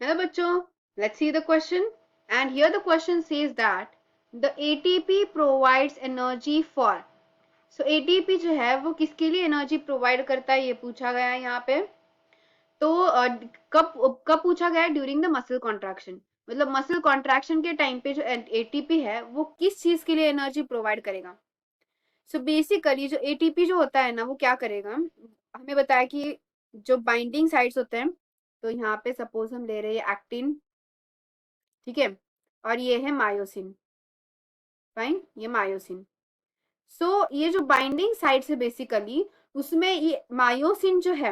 Hello bachcho, let's see the question. And here the question says that the ATP provides energy for. So ATP जो है वो किसके लिए energy provide करता है ये पूछा गया है यहाँ पे। तो कब कब पूछा गया है? ड्यूरिंग द मसल कॉन्ट्रैक्शन, मतलब मसल कॉन्ट्रैक्शन के टाइम पे जो एटीपी है वो किस चीज के लिए एनर्जी प्रोवाइड करेगा। सो बेसिकली जो एटीपी जो होता है ना वो क्या करेगा, हमें बताया कि जो बाइंडिंग साइट्स होते हैं, तो यहाँ पे सपोज हम ले रहे हैं एक्टिन, ठीक है, और ये है मायोसिन। फाइन, ये मायोसिन। सो ये जो बाइंडिंग साइट्स है बेसिकली, उसमें ये मायोसिन जो है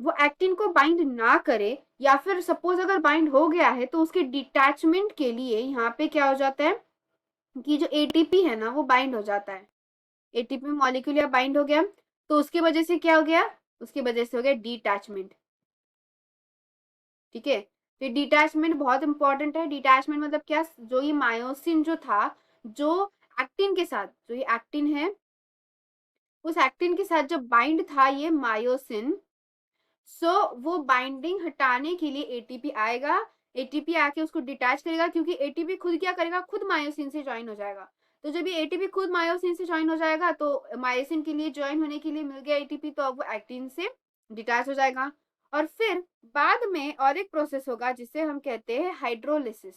वो एक्टिन को बाइंड ना करे, या फिर सपोज अगर बाइंड हो गया है तो उसके डिटैचमेंट के लिए यहाँ पे क्या हो जाता है कि जो एटीपी है ना वो बाइंड हो जाता है। एटीपी मॉलिक्यूल या बाइंड हो गया, तो उसकी वजह से क्या हो गया, उसकी वजह से हो गया डिटैचमेंट। ठीक है, तो डिटैचमेंट बहुत इंपॉर्टेंट है। डिटैचमेंट मतलब क्या, जो ये मायोसिन जो था, जो एक्टिन के साथ, जो ये एक्टिन है उस एक्टिन के साथ जो बाइंड था ये मायोसिन, सो वो बाइंडिंग हटाने के लिए एटीपी आएगा। एटीपी आके उसको डिटैच करेगा, क्योंकि एटीपी खुद क्या करेगा, खुद मायोसिन से ज्वाइन हो जाएगा। तो जब ये एटीपी खुद मायोसिन से ज्वाइन हो जाएगा तो मायोसिन के लिए ज्वाइन होने के लिए मिल गया एटीपी, तो अब वो एक्टिन से डिटैच हो जाएगा। और फिर बाद में और एक प्रोसेस होगा जिसे हम कहते हैं हाइड्रोलिसिस।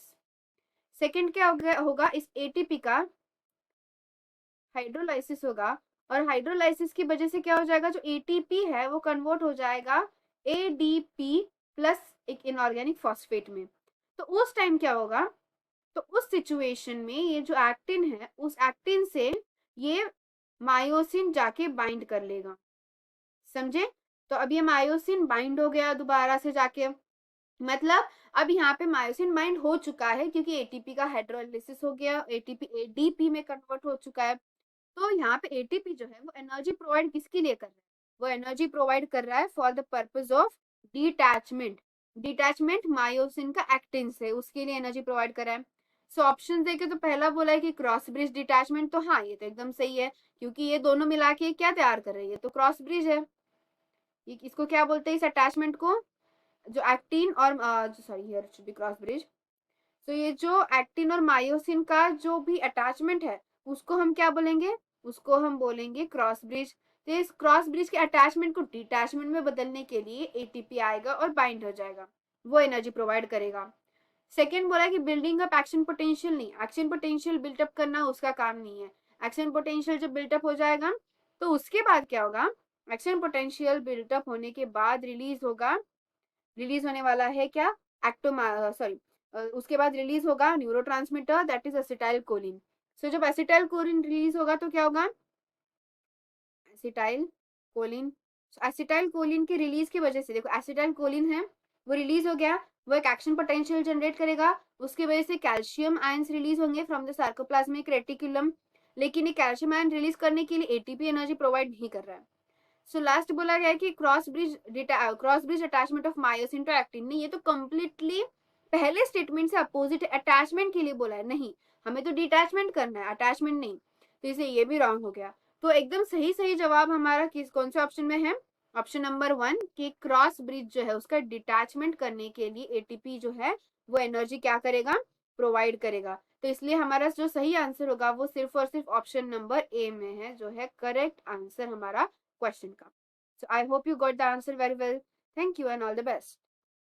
सेकेंड क्या होगा इस एटीपी का, हाइड्रोलाइसिस होगा। और हाइड्रोलाइसिस की वजह से क्या हो जाएगा, जो एटीपी है वो कन्वर्ट हो जाएगा एडीपी प्लस एक इनऑर्गेनिक फॉस्फेट में। तो उस टाइम क्या होगा, तो उस सिचुएशन में ये जो एक्टिन है उस एक्टिन से ये मायोसिन जाके बाइंड कर लेगा। समझे? तो अब ये मायोसिन बाइंड हो गया दोबारा से जाके, मतलब अब यहाँ पे मायोसिन बाइंड हो चुका है क्योंकि एटीपी का हाइड्रोलाइसिस हो गया, एटीपी एडीपी में कन्वर्ट हो चुका है। तो यहाँ पे एटीपी जो है वो एनर्जी प्रोवाइड किसके लिए कर रहा है, वो एनर्जी प्रोवाइड कर रहा है for the purpose of detachment. Detachment myosin का एक्टिन से, उसके लिए एनर्जी प्रोवाइड कर रहा है। सो ऑप्शन देखे तो पहला बोला है कि क्रॉस ब्रिज डिटैचमेंट, तो हाँ ये तो एकदम सही है, क्योंकि ये दोनों मिला के क्या तैयार कर रही है, तो क्रॉस ब्रिज है। ये इसको क्या बोलते हैं, इस अटैचमेंट को, जो एक्टिन और sorry here should be cross bridge. तो ये जो एक्टिन और मायोसिन का जो भी अटैचमेंट है उसको हम क्या बोलेंगे, उसको हम बोलेंगे क्रॉस ब्रिज। तो इस क्रॉस ब्रिज के अटैचमेंट को डिटैचमेंट में बदलने के लिए एटीपी आएगा और बाइंड हो जाएगा, वो एनर्जी प्रोवाइड करेगा। सेकेंड बोला कि बिल्डिंग अप एक्शन पोटेंशियल, नहीं, एक्शन पोटेंशियल बिल्टअप करना उसका काम नहीं है। एक्शन पोटेंशियल जब बिल्टअप हो जाएगा तो उसके बाद क्या होगा, एक्शन पोटेंशियल बिल्टअप होने के बाद रिलीज होगा, रिलीज होने वाला है क्या, एक्टोमा सॉरी उसके बाद रिलीज होगा neurotransmitter that is acetylcholine. So जब एसिटाइल कोलिन रिलीज होगा तो क्या होगा, एसिटाइल कोलिन। एसिटाइल कोलिन के रिलीज की वजह से, देखो एसिटाइल कोलिन है वो रिलीज हो गया, वो एक एक्शन पोटेंशियल जनरेट करेगा, उसकी वजह से कैल्शियम आयंस रिलीज होंगे फ्रॉम द सार्कोप्लाज्मिक रेटिकुलम। लेकिन ये कैल्शियम आयन रिलीज करने के लिए एटीपी एनर्जी प्रोवाइड नहीं कर रहा है। सो लास्ट बोला गया है कि cross bridge attachment of myosin to actin, नहीं ये तो कंप्लीटली पहले स्टेटमेंट से अपोजिट, अटैचमेंट के लिए बोला है, नहीं हमें तो डिटैचमेंट करना है, अटैचमेंट नहीं, तो इसे ये भी रॉन्ग हो गया। तो एकदम सही सही जवाब हमारा किस कौन से ऑप्शन में है, ऑप्शन नंबर 1 कि क्रॉस ब्रिज जो है उसका डिटैचमेंट करने के लिए एटीपी जो है वो एनर्जी क्या करेगा, प्रोवाइड करेगा। तो इसलिए हमारा जो सही आंसर होगा वो सिर्फ और सिर्फ ऑप्शन नंबर ए में है, जो है करेक्ट आंसर हमारा क्वेश्चन का। So I hope you got the answer very well. Thank you and all the best.